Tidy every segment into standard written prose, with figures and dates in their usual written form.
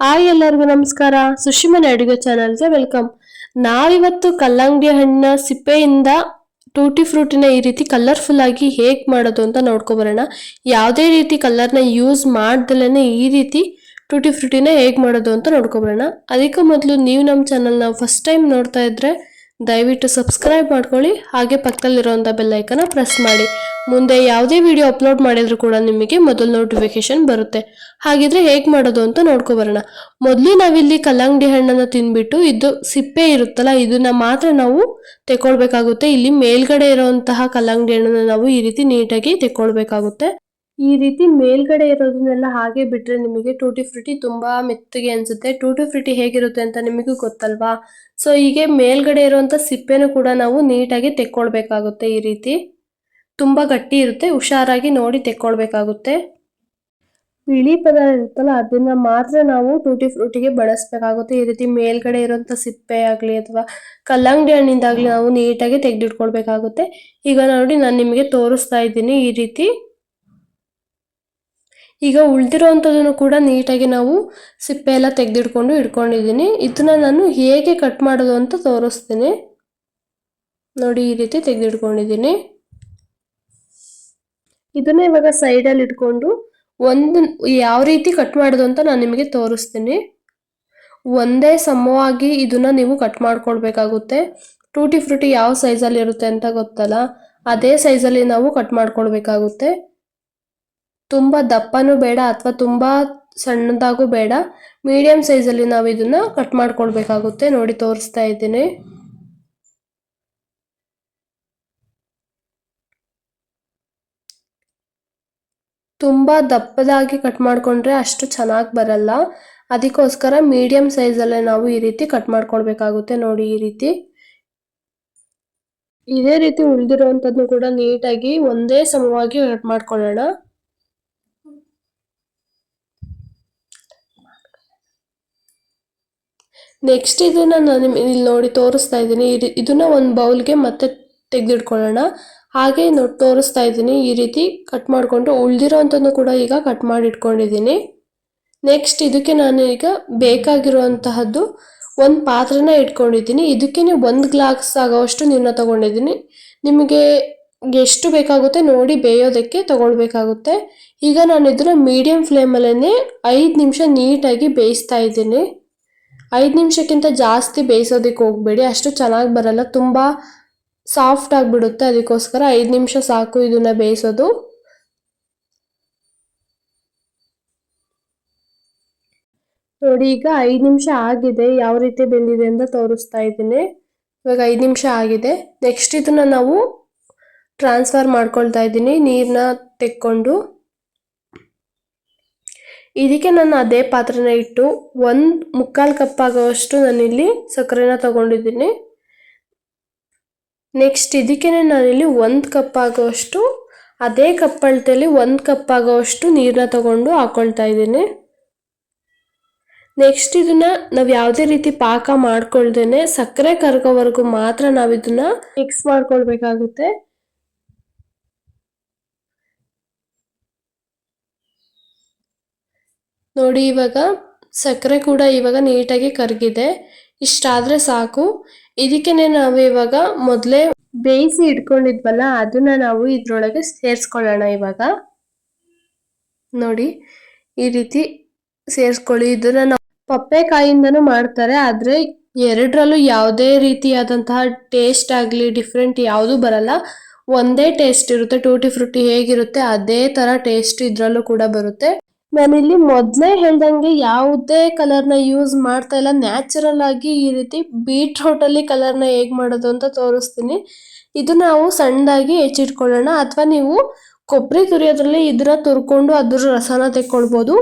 Hi ಎಲ್ಲರಿಗೂ ನಮಸ್ಕಾರ. ಸುಶಿಮನೆ ಅಡುಗೆ ಚಾನಲ್ಗೆ ವೆಲ್ಕಮ್. ನಾವಿವತ್ತು ಕಲ್ಲಂಗಡಿ ಹಣ್ಣಿನ ಸಿಪ್ಪೆಯಿಂದ ಟೂಟಿ ಫ್ರೂಟಿನ ಈ ರೀತಿ ಕಲರ್ಫುಲ್ ಆಗಿ ಹೇಗೆ ಮಾಡೋದು ಅಂತ ನೋಡ್ಕೊಬರೋಣ. ಯಾವುದೇ ರೀತಿ ಕಲರ್ನ ಯೂಸ್ ಮಾಡ್ದಲೇ ಈ ರೀತಿ ಟೂಟಿ ಫ್ರೂಟಿನ ಹೇಗೆ ಮಾಡೋದು ಅಂತ ನೋಡ್ಕೊಬರೋಣ. ಅದಕ್ಕೂ ಮೊದಲು ನೀವು ನಮ್ಮ ಚಾನಲ್ನ ಫಸ್ಟ್ ಟೈಮ್ ನೋಡ್ತಾ ಇದ್ರೆ ದಯವಿಟ್ಟು ಸಬ್ಸ್ಕ್ರೈಬ್ ಮಾಡ್ಕೊಳ್ಳಿ, ಹಾಗೆ ಪಕ್ಕದಲ್ಲಿರುವಂಥ ಬೆಲ್ ಐಕನ್ನ ಪ್ರೆಸ್ ಮಾಡಿ. ಮುಂದೆ ಯಾವುದೇ ವಿಡಿಯೋ ಅಪ್ಲೋಡ್ ಮಾಡಿದ್ರು ಕೂಡ ನಿಮಗೆ ಮೊದಲು ನೋಟಿಫಿಕೇಶನ್ ಬರುತ್ತೆ. ಹಾಗಿದ್ರೆ ಹೇಗೆ ಮಾಡೋದು ಅಂತ ನೋಡ್ಕೊಬರೋಣ. ಮೊದಲು ನಾವಿಲ್ಲಿ ಕಲ್ಲಂಗಡಿ ಹಣ್ಣನ್ನು ತಿಂದ್ಬಿಟ್ಟು ಇದು ಸಿಪ್ಪೆ ಇರುತ್ತಲ್ಲ ಇದನ್ನ ಮಾತ್ರ ನಾವು ತೆಕ್ಕೊಳ್ಬೇಕಾಗುತ್ತೆ. ಇಲ್ಲಿ ಮೇಲ್ಗಡೆ ಇರುವಂತಹ ಕಲ್ಲಂಗಡಿ ಹಣ್ಣನ್ನು ನಾವು ಈ ರೀತಿ ನೀಟಾಗಿ ತೆಕ್ಕೊಳ್ಬೇಕಾಗುತ್ತೆ. ಈ ರೀತಿ ಮೇಲ್ಗಡೆ ಇರೋದನ್ನೆಲ್ಲ ಹಾಗೆ ಬಿಟ್ರೆ ನಿಮಗೆ ಟೂಟಿ ಫ್ರೂಟಿ ತುಂಬಾ ಮೆತ್ತಗೆ ಅನ್ಸುತ್ತೆ. ಟೂಟಿ ಫ್ರೂಟಿ ಹೇಗಿರುತ್ತೆ ಅಂತ ನಿಮಗೂ ಗೊತ್ತಲ್ವಾ. ಸೊ ಹೀಗೆ ಮೇಲ್ಗಡೆ ಇರುವಂತ ಸಿಪ್ಪೆನೂ ಕೂಡ ನಾವು ನೀಟಾಗಿ ತೆಕ್ಕೊಳ್ಬೇಕಾಗುತ್ತೆ. ಈ ರೀತಿ ತುಂಬಾ ಗಟ್ಟಿ ಇರುತ್ತೆ, ಹುಷಾರಾಗಿ ನೋಡಿ ತೆಕ್ಕೊಳ್ಬೇಕಾಗುತ್ತೆ. ಬಿಳಿ ಪದಾರ್ಥ ಇರುತ್ತಲ್ಲ ಅದನ್ನ ಮಾತ್ರ ನಾವು ಟೂಟಿ ಫ್ರೂಟಿಗೆ ಬಳಸಬೇಕಾಗುತ್ತೆ. ಈ ರೀತಿ ಮೇಲ್ಗಡೆ ಇರುವಂತ ಸಿಪ್ಪೆ ಆಗ್ಲಿ ಅಥವಾ ಕಲ್ಲಂಗಡಿ ಹಣ್ಣಿಂದಾಗ್ಲಿ ನಾವು ನೀಟಾಗಿ ತೆಗೆದಿಟ್ಕೊಳ್ಬೇಕಾಗುತ್ತೆ. ಈಗ ನೋಡಿ ನಾನು ನಿಮಗೆ ತೋರಿಸ್ತಾ ಇದ್ದೀನಿ ಈ ರೀತಿ. ಈಗ ಉಳಿದಿರೋವಂಥದ್ದನ್ನು ಕೂಡ ನೀಟಾಗಿ ನಾವು ಸಿಪ್ಪೆ ಎಲ್ಲ ತೆಗೆದಿಟ್ಕೊಂಡು ಇಟ್ಕೊಂಡಿದ್ದೀನಿ. ಇದನ್ನ ನಾನು ಹೇಗೆ ಕಟ್ ಮಾಡೋದು ಅಂತ ತೋರಿಸ್ತೀನಿ ನೋಡಿ. ಈ ರೀತಿ ತೆಗೆದಿಟ್ಕೊಂಡಿದ್ದೀನಿ. ಇದನ್ನ ಇವಾಗ ಸೈಡಲ್ಲಿ ಇಟ್ಕೊಂಡು ಒಂದು ಯಾವ ರೀತಿ ಕಟ್ ಮಾಡೋದು ಅಂತ ನಾನು ನಿಮಗೆ ತೋರಿಸ್ತೀನಿ. ಒಂದೇ ಸಮವಾಗಿ ಇದನ್ನ ನೀವು ಕಟ್ ಮಾಡ್ಕೊಳ್ಬೇಕಾಗುತ್ತೆ. ಟೂಟಿ ಫ್ರೂಟಿ ಯಾವ ಸೈಜಲ್ಲಿ ಇರುತ್ತೆ ಅಂತ ಗೊತ್ತಲ್ಲ, ಅದೇ ಸೈಜಲ್ಲಿ ನಾವು ಕಟ್ ಮಾಡ್ಕೊಳ್ಬೇಕಾಗುತ್ತೆ. ತುಂಬಾ ದಪ್ಪನೂ ಬೇಡ ಅಥವಾ ತುಂಬಾ ಸಣ್ಣದಾಗೂ ಬೇಡ, ಮೀಡಿಯಂ ಸೈಜಲ್ಲಿ ನಾವು ಇದನ್ನ ಕಟ್ ಮಾಡ್ಕೊಳ್ಬೇಕಾಗುತ್ತೆ. ನೋಡಿ ತೋರಿಸ್ತಾ ಇದ್ದೀನಿ. ತುಂಬಾ ದಪ್ಪದಾಗಿ ಕಟ್ ಮಾಡ್ಕೊಂಡ್ರೆ ಅಷ್ಟು ಚೆನ್ನಾಗಿ ಬರಲ್ಲ. ಅದಕ್ಕೋಸ್ಕರ ಮೀಡಿಯಂ ಸೈಜಲ್ಲೇ ನಾವು ಈ ರೀತಿ ಕಟ್ ಮಾಡ್ಕೊಳ್ಬೇಕಾಗುತ್ತೆ. ನೋಡಿ ಈ ರೀತಿ. ಇದೇ ರೀತಿ ಉಳಿದಿರುವಂಥದ್ದು ಕೂಡ ನೀಟಾಗಿ ಒಂದೇ ಸಮವಾಗಿ ಕಟ್ ಮಾಡ್ಕೊಳ್ಳೋಣ. ನೆಕ್ಸ್ಟ್ ಇದನ್ನ ನಾನು ಇಲ್ಲಿ ನೋಡಿ ತೋರಿಸ್ತಾ ಇದ್ದೀನಿ. ಇದನ್ನ ಒಂದು ಬೌಲ್ಗೆ ಮತ್ತೆ ತೆಗೆದಿಟ್ಕೊಳ್ಳೋಣ. ಹಾಗೆ ನೋಡಿ ತೋರಿಸ್ತಾ ಇದ್ದೀನಿ. ಈ ರೀತಿ ಕಟ್ ಮಾಡಿಕೊಂಡು ಉಳಿದಿರೋವಂಥದ್ದು ಕೂಡ ಈಗ ಕಟ್ ಮಾಡಿ ಇಟ್ಕೊಂಡಿದ್ದೀನಿ. ನೆಕ್ಸ್ಟ್ ಇದಕ್ಕೆ ನಾನು ಈಗ ಬೇಕಾಗಿರುವಂತಹದ್ದು ಒಂದು ಪಾತ್ರೆನ ಇಟ್ಕೊಂಡಿದ್ದೀನಿ. ಇದಕ್ಕೇನೆ 1 ಗ್ಲಾಸ್ ಆಗೋವಷ್ಟು ನೀರನ್ನ ತಗೊಂಡಿದ್ದೀನಿ. ನಿಮಗೆ ಎಷ್ಟು ಬೇಕಾಗುತ್ತೆ ನೋಡಿ ಬೇಯೋದಕ್ಕೆ ತಗೊಳ್ಬೇಕಾಗುತ್ತೆ. ಈಗ ನಾನು ಇದನ್ನ ಮೀಡಿಯಂ ಫ್ಲೇಮಲ್ಲೇ 5 ನಿಮಿಷ ನೀಟಾಗಿ ಬೇಯಿಸ್ತಾ ಇದ್ದೀನಿ. 5 ನಿಮಿಷಕ್ಕಿಂತ ಜಾಸ್ತಿ ಬೇಯಿಸೋದಕ್ಕೆ ಹೋಗಬೇಡಿ, ಅಷ್ಟು ಚೆನ್ನಾಗಿ ಬರಲ್ಲ, ತುಂಬ ಸಾಫ್ಟ್ ಆಗಿಬಿಡುತ್ತೆ. ಅದಕ್ಕೋಸ್ಕರ 5 ನಿಮಿಷ ಸಾಕು ಇದನ್ನ ಬೇಯಿಸೋದು. ನೋಡಿ ಈಗ 5 ನಿಮಿಷ ಆಗಿದೆ. ಯಾವ ರೀತಿ ಬೆಂದಿದೆ ಅಂತ ತೋರಿಸ್ತಾ ಇದ್ದೀನಿ. ಇವಾಗ 5 ನಿಮಿಷ ಆಗಿದೆ. ನೆಕ್ಸ್ಟ್ ಇದನ್ನ ನಾವು ಟ್ರಾನ್ಸ್ಫರ್ ಮಾಡ್ಕೊಳ್ತಾ ಇದ್ದೀನಿ ನೀರನ್ನ ತೆಕ್ಕೊಂಡು. ಇದಕ್ಕೆ ನಾನು ಅದೇ ಪಾತ್ರೆನ ಇಟ್ಟು 1/4 ಕಪ್ ಆಗೋವಷ್ಟು ನಾನಿಲ್ಲಿ ಸಕ್ಕರೆನ ತಗೊಂಡಿದ್ದೀನಿ. ನೆಕ್ಸ್ಟ್ ಇದಕ್ಕೆ ನಾನಿಲ್ಲಿ 1 ಕಪ್ ಆಗೋವಷ್ಟು ಅದೇ ಕಪ್ ಅಳತೆಯಲ್ಲಿ 1 ಕಪ್ ಆಗೋವಷ್ಟು ನೀರನ್ನ ತಗೊಂಡು ಹಾಕೊಳ್ತಾ ಇದ್ದೀನಿ. ನೆಕ್ಸ್ಟ್ ಇದನ್ನ ನಾವು ಯಾವುದೇ ರೀತಿ ಪಾಕ ಮಾಡ್ಕೊಳ್ದೇನೆ ಸಕ್ಕರೆ ಕರಗೋವರೆಗೂ ಮಾತ್ರ ನಾವು ಇದನ್ನ ಮಿಕ್ಸ್ ಮಾಡ್ಕೊಳ್ಬೇಕಾಗುತ್ತೆ. ನೋಡಿ ಇವಾಗ ಸಕ್ಕರೆ ಕೂಡ ಇವಾಗ ನೀಟಾಗಿ ಕರಗಿದೆ. ಇಷ್ಟಾದ್ರೆ ಸಾಕು. ಇದಕ್ಕೇನೆ ನಾವು ಇವಾಗ ಮೊದಲೇ ಬೇಯಿಸಿ ಇಟ್ಕೊಂಡಿದ್ವಲ್ಲ ಅದನ್ನ ನಾವು ಇದ್ರೊಳಗೆ ಸೇರಿಸ್ಕೊಳ್ಳೋಣ. ಇವಾಗ ನೋಡಿ ಈ ರೀತಿ ಸೇರಿಸ್ಕೊಳ್ಳಿ. ಇದನ್ನ ನಾವು ಪಪ್ಪೆಕಾಯಿಂದನೂ ಮಾಡ್ತಾರೆ, ಆದ್ರೆ ಎರಡರಲ್ಲೂ ಯಾವುದೇ ರೀತಿಯಾದಂತಹ ಟೇಸ್ಟ್ ಆಗಲಿ ಡಿಫ್ರೆಂಟ್ ಯಾವುದೂ ಬರಲ್ಲ. ಒಂದೇ ಟೇಸ್ಟ್ ಇರುತ್ತೆ. ಟೂಟಿ ಫ್ರೂಟಿ ಹೇಗಿರುತ್ತೆ ಅದೇ ತರ ಟೇಸ್ಟ್ ಇದ್ರಲ್ಲೂ ಕೂಡ ಬರುತ್ತೆ. ನಾನಿಲ್ಲಿ ಮೊದಲೇ ಹೇಳ್ದಂಗೆ ಯಾವುದೇ ಕಲರ್ನ ಯೂಸ್ ಮಾಡ್ತಾ ಇಲ್ಲ. ನ್ಯಾಚುರಲ್ ಆಗಿ ಈ ರೀತಿ ಬೀಟ್ರೂಟಲ್ಲಿ ಕಲರ್ನ ಹೇಗೆ ಮಾಡೋದು ಅಂತ ತೋರಿಸ್ತೀನಿ. ಇದು ನಾವು ಸಣ್ಣದಾಗಿ ಹೆಚ್ಚಿಟ್ಕೊಳ್ಳೋಣ, ಅಥವಾ ನೀವು ಕೊಬ್ಬರಿ ತುರಿಯೋದ್ರಲ್ಲಿ ಇದನ್ನ ತುರ್ಕೊಂಡು ಅದ್ರ ರಸನ ತೆಕ್ಕೊಳ್ಬೋದು.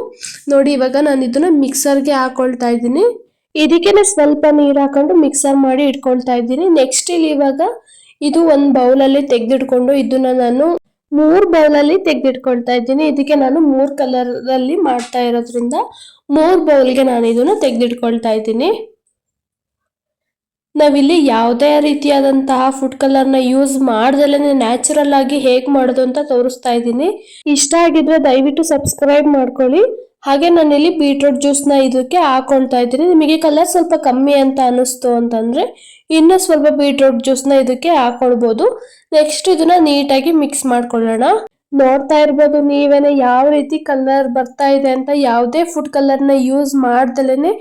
ನೋಡಿ ಇವಾಗ ನಾನು ಇದನ್ನ ಮಿಕ್ಸರ್ಗೆ ಹಾಕೊಳ್ತಾ ಇದ್ದೀನಿ. ಇದಕ್ಕೇನೆ ಸ್ವಲ್ಪ ನೀರು ಹಾಕೊಂಡು ಮಿಕ್ಸರ್ ಮಾಡಿ ಇಟ್ಕೊಳ್ತಾ ಇದ್ದೀನಿ. ನೆಕ್ಸ್ಟ್ ಇಲ್ಲಿ ಇವಾಗ ಇದು ಒಂದು ಬೌಲಲ್ಲಿ ತೆಗೆದಿಟ್ಕೊಂಡು ಇದನ್ನ ನಾನು 3 ಬೌಲಲ್ಲಿ ತೆಗೆದಿಟ್ಕೊಳ್ತಾ ಇದ್ದೀನಿ. ಇದಕ್ಕೆ ನಾನು 3 ಕಲರಲ್ಲಿ ಮಾಡ್ತಾ ಇರೋದ್ರಿಂದ 3 ಬೌಲ್ಗೆ ನಾನು ಇದನ್ನ ತೆಗೆದಿಟ್ಕೊಳ್ತಾ ಇದ್ದೀನಿ. ನಾವಿಲ್ಲಿ ಯಾವುದೇ ರೀತಿಯಾದಂತಹ ಫುಡ್ ಕಲರ್ನ ಯೂಸ್ ಮಾಡ್ದಲೇ ನ್ಯಾಚುರಲ್ ಆಗಿ ಹೇಗೆ ಮಾಡೋದು ಅಂತ ತೋರಿಸ್ತಾ ಇದ್ದೀನಿ. ಇಷ್ಟ ಆಗಿದ್ರೆ ದಯವಿಟ್ಟು ಸಬ್ಸ್ಕ್ರೈಬ್ ಮಾಡ್ಕೊಳ್ಳಿ, ಹಾಗೆ ನಾನಿಲ್ಲಿ ಬೀಟ್ರೂಟ್ ಜ್ಯೂಸ್ನ ಇದಕ್ಕೆ ಹಾಕೊಳ್ತಾ ಇದ್ದೀನಿ. ನಿಮಗೆ ಕಲರ್ ಸ್ವಲ್ಪ ಕಮ್ಮಿ ಅಂತ ಅನಿಸ್ತು ಅಂತಂದ್ರೆ ಇನ್ನೂ ಸ್ವಲ್ಪ ಬೀಟ್ರೂಟ್ ಜ್ಯೂಸ್ನ ಇದಕ್ಕೆ ಹಾಕೊಳ್ಬೋದು. ನೆಕ್ಸ್ಟ್ ಇದನ್ನ ನೀಟಾಗಿ ಮಿಕ್ಸ್ ಮಾಡ್ಕೊಳ್ಳೋಣ. ನೋಡ್ತಾ ಇರ್ಬೋದು ನೀವೇನೆ ಯಾವ ರೀತಿ ಕಲರ್ ಬರ್ತಾ ಇದೆ ಅಂತ. ಯಾವುದೇ ಫುಡ್ ಕಲರ್ನ ಯೂಸ್ ಮಾಡ್ದಲೇನೆ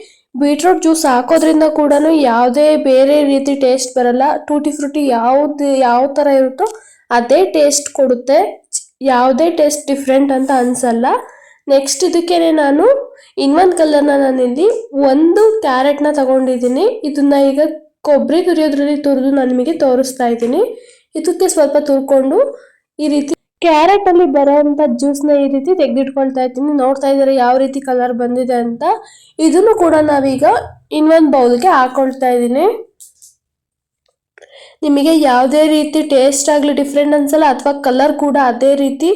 ಬೀಟ್ರೂಟ್ ಜ್ಯೂಸ್ ಹಾಕೋದ್ರಿಂದ ಕೂಡ ಯಾವುದೇ ಬೇರೆ ರೀತಿ ಟೇಸ್ಟ್ ಬರಲ್ಲ. ಟೂಟಿ ಫ್ರೂಟಿ ಯಾವ ತರ ಇರುತ್ತೋ ಅದೇ ಟೇಸ್ಟ್ ಕೊಡುತ್ತೆ. ಯಾವುದೇ ಟೇಸ್ಟ್ ಡಿಫ್ರೆಂಟ್ ಅಂತ ಅನ್ಸಲ್ಲ. ನೆಕ್ಸ್ಟ್ ಇದಕ್ಕೇನೆ ನಾನು ಇನ್ನೊಂದು ಕಲರ್ನ ನಾನಿಲ್ಲಿ ಒಂದು ಕ್ಯಾರೆಟ್ನ ತಗೊಂಡಿದ್ದೀನಿ. ಇದನ್ನ ಈಗ ಕೊಬ್ಬರಿ ತುರಿಯೋದ್ರಲ್ಲಿ ತುರಿದು ನಾನು ನಿಮಗೆ ತೋರಿಸ್ತಾ ಇದ್ದೀನಿ. ಇದಕ್ಕೆ ಸ್ವಲ್ಪ ತುರ್ಕೊಂಡು ಈ ರೀತಿ ಕ್ಯಾರೆಟ್ ಅಲ್ಲಿ ಬರೋಂಥ ಜ್ಯೂಸ್ನ ಈ ರೀತಿ ತೆಗೆದಿಟ್ಕೊಳ್ತಾ ಇದ್ದೀನಿ. ನೋಡ್ತಾ ಇದ್ದಾರೆ ಯಾವ ರೀತಿ ಕಲರ್ ಬಂದಿದೆ ಅಂತ. ಇದನ್ನು ಕೂಡ ನಾವೀಗ ಇನ್ನೊಂದು ಬೌಲ್ಗೆ ಹಾಕೊಳ್ತಾ ಇದ್ದೀನಿ. ನಿಮಗೆ ಯಾವುದೇ ರೀತಿ ಟೇಸ್ಟ್ ಆಗಲಿ ಡಿಫ್ರೆಂಟ್ ಅನ್ಸಲ್ಲ ಅಥವಾ ಕಲರ್ ಕೂಡ ಅದೇ ರೀತಿ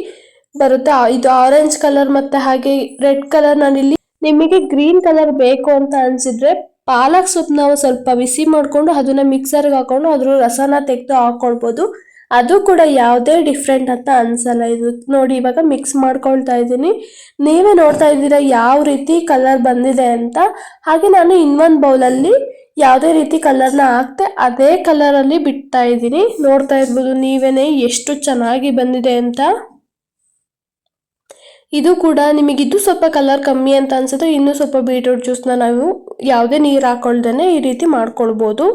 ಬರುತ್ತೆ. ಇದು ಆರೆಂಜ್ ಕಲರ್ ಮತ್ತೆ ಹಾಗೆ ರೆಡ್ ಕಲರ್. ನಾನಿಲ್ಲಿ ನಿಮಗೆ ಗ್ರೀನ್ ಕಲರ್ ಬೇಕು ಅಂತ ಅನ್ಸಿದ್ರೆ ಪಾಲಕ್ ಸೊಪ್ಪು ನಾವು ಸ್ವಲ್ಪ ಬಿಸಿ ಮಾಡ್ಕೊಂಡು ಅದನ್ನ ಮಿಕ್ಸರ್ಗೆ ಹಾಕೊಂಡು ಅದ್ರ ರಸನ ತೆಗೆದು ಹಾಕೊಳ್ಬೋದು. ಅದು ಕೂಡ ಯಾವುದೇ ಡಿಫ್ರೆಂಟ್ ಅಂತ ಅನ್ಸಲ್ಲ. ಇದು ನೋಡಿ ಇವಾಗ ಮಿಕ್ಸ್ ಮಾಡ್ಕೊಳ್ತಾ ಇದ್ದೀನಿ. ನೀವೇ ನೋಡ್ತಾ ಇದ್ದೀರಾ ಯಾವ ರೀತಿ ಕಲರ್ ಬಂದಿದೆ ಅಂತ. ಹಾಗೆ ನಾನು ಇನ್ನೊಂದು ಬೌಲಲ್ಲಿ ಯಾವುದೇ ರೀತಿ ಕಲರ್ನ ಹಾಕ್ತೆ ಅದೇ ಕಲರಲ್ಲಿ ಬಿಡ್ತಾ ಇದ್ದೀನಿ. ನೋಡ್ತಾ ಇರ್ಬೋದು ನೀವೇನೆ ಎಷ್ಟು ಚೆನ್ನಾಗಿ ಬಂದಿದೆ ಅಂತ. ಇದು ಕೂಡ ನಿಮಗಿದು ಸ್ವಲ್ಪ ಕಲರ್ ಕಮ್ಮಿ ಅಂತ ಅನ್ಸುತ್ತೆ ಇನ್ನೂ ಸ್ವಲ್ಪ ಬೀಟ್ರೂಟ್ ಜ್ಯೂಸ್ನ ನಾವು ಯಾವುದೇ ನೀರು ಹಾಕೊಳ್ದೇನೆ ಈ ರೀತಿ ಮಾಡ್ಕೊಳ್ಬೋದು.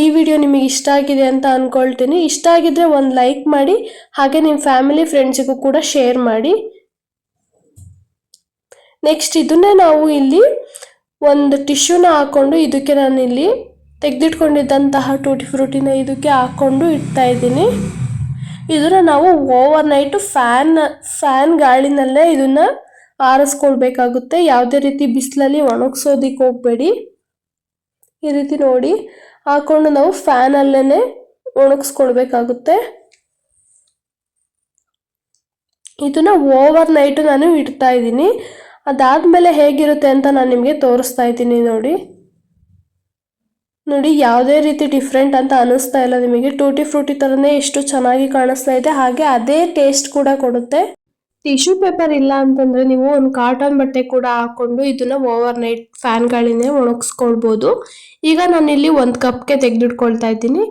ಈ ವಿಡಿಯೋ ನಿಮಗೆ ಇಷ್ಟ ಆಗಿದೆ ಅಂತ ಅನ್ಕೊಳ್ತೀನಿ. ಇಷ್ಟ ಆಗಿದ್ರೆ ಒಂದು ಲೈಕ್ ಮಾಡಿ, ಹಾಗೆ ನಿಮ್ಮ ಫ್ಯಾಮಿಲಿ ಫ್ರೆಂಡ್ಸಿಗೂ ಕೂಡ ಶೇರ್ ಮಾಡಿ. ನೆಕ್ಸ್ಟ್ ಇದನ್ನೇ ನಾವು ಇಲ್ಲಿ ಒಂದು ಟಿಶ್ಯೂನ ಹಾಕೊಂಡು ಇದಕ್ಕೆ ನಾನು ಇಲ್ಲಿ ತೆಗೆದಿಟ್ಕೊಂಡಿದ್ದಂತಹ ಟೂಟಿ ಫ್ರೂಟಿನ ಇದಕ್ಕೆ ಹಾಕೊಂಡು ಇಡ್ತಾ ಇದ್ದೀನಿ. ಇದನ್ನ ನಾವು ಓವರ್ ನೈಟ್ ಫ್ಯಾನ್ ಗಾಳಿನಲ್ಲೇ ಇದನ್ನ ಆರಿಸ್ಕೊಳ್ಬೇಕಾಗುತ್ತೆ. ಯಾವುದೇ ರೀತಿ ಬಿಸಿಲಲ್ಲಿ ಒಣಗಿಸೋದಿಕ್ಕೆ ಹೋಗಬೇಡಿ. ಈ ರೀತಿ ನೋಡಿ ಹಾಕೊಂಡು ನಾವು ಫ್ಯಾನಲ್ಲೇ ಒಣಗಿಸ್ಕೊಳ್ಬೇಕಾಗುತ್ತೆ. ಇದನ್ನ ಓವರ್ ನೈಟ್ ನಾನು ಇಡ್ತಾ ಇದ್ದೀನಿ. ಅದಾದ್ಮೇಲೆ ಹೇಗಿರುತ್ತೆ ಅಂತ ನಾನು ನಿಮಗೆ ತೋರಿಸ್ತಾ ಇದ್ದೀನಿ. ನೋಡಿ ಯಾವುದೇ ರೀತಿ ಡಿಫ್ರೆಂಟ್ ಅಂತ ಅನಿಸ್ತಾ ಇಲ್ಲ ನಿಮಗೆ. ಟೂಟಿ ಫ್ರೂಟಿ ಥರನೇ ಎಷ್ಟು ಚೆನ್ನಾಗಿ ಕಾಣಿಸ್ತಾ ಇದೆ, ಹಾಗೆ ಅದೇ ಟೇಸ್ಟ್ ಕೂಡ ಕೊಡುತ್ತೆ. ಟಿಶ್ಯೂ ಪೇಪರ್ ಇಲ್ಲ ಅಂತಂದರೆ ನೀವು ಒಂದು ಕಾಟನ್ ಬಟ್ಟೆ ಕೂಡ ಹಾಕ್ಕೊಂಡು ಇದನ್ನು ಓವರ್ ನೈಟ್ ಫ್ಯಾನ್ ಗಾಳಿನೇ ಒಣಗಿಸ್ಕೊಳ್ಬೋದು. ಈಗ ನಾನಿಲ್ಲಿ ಒಂದು ಕಪ್ಗೆ ತೆಗೆದಿಟ್ಕೊಳ್ತಾ ಇದ್ದೀನಿ.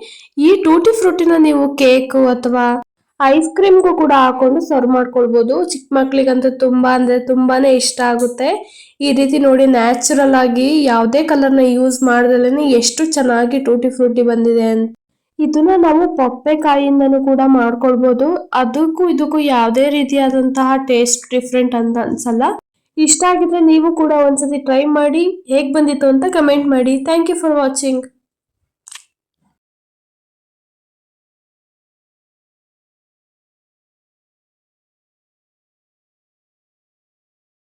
ಈ ಟೂಟಿ ಫ್ರೂಟಿನ ನೀವು ಕೇಕು ಅಥವಾ ಐಸ್ ಕ್ರೀಮ್ಗೂ ಕೂಡ ಹಾಕೊಂಡು ಸರ್ವ್ ಮಾಡ್ಕೊಳ್ಬೋದು. ಚಿಕ್ಕ ಮಕ್ಳಿಗಂತೂ ತುಂಬಾನೇ ಇಷ್ಟ ಆಗುತ್ತೆ. ಈ ರೀತಿ ನೋಡಿ ನ್ಯಾಚುರಲ್ ಆಗಿ ಯಾವುದೇ ಕಲರ್ನ ಯೂಸ್ ಮಾಡ್ದಲೇ ಎಷ್ಟು ಚೆನ್ನಾಗಿ ಟೂಟಿ ಫ್ರೂಟಿ ಬಂದಿದೆ ಅಂತ. ಇದನ್ನ ನಾವು ಪಪ್ಪೆಕಾಯಿಂದನೂ ಕೂಡ ಮಾಡ್ಕೊಳ್ಬೋದು. ಅದಕ್ಕೂ ಇದಕ್ಕೂ ಯಾವುದೇ ರೀತಿಯಾದಂತಹ ಟೇಸ್ಟ್ ಡಿಫ್ರೆಂಟ್ ಅಂತ ಅನ್ಸಲ್ಲ. ಇಷ್ಟ ಆಗಿದ್ರೆ ನೀವು ಕೂಡ ಒಂದ್ಸತಿ ಟ್ರೈ ಮಾಡಿ, ಹೇಗೆ ಬಂದಿತ್ತು ಅಂತ ಕಮೆಂಟ್ ಮಾಡಿ. Thank you for watching.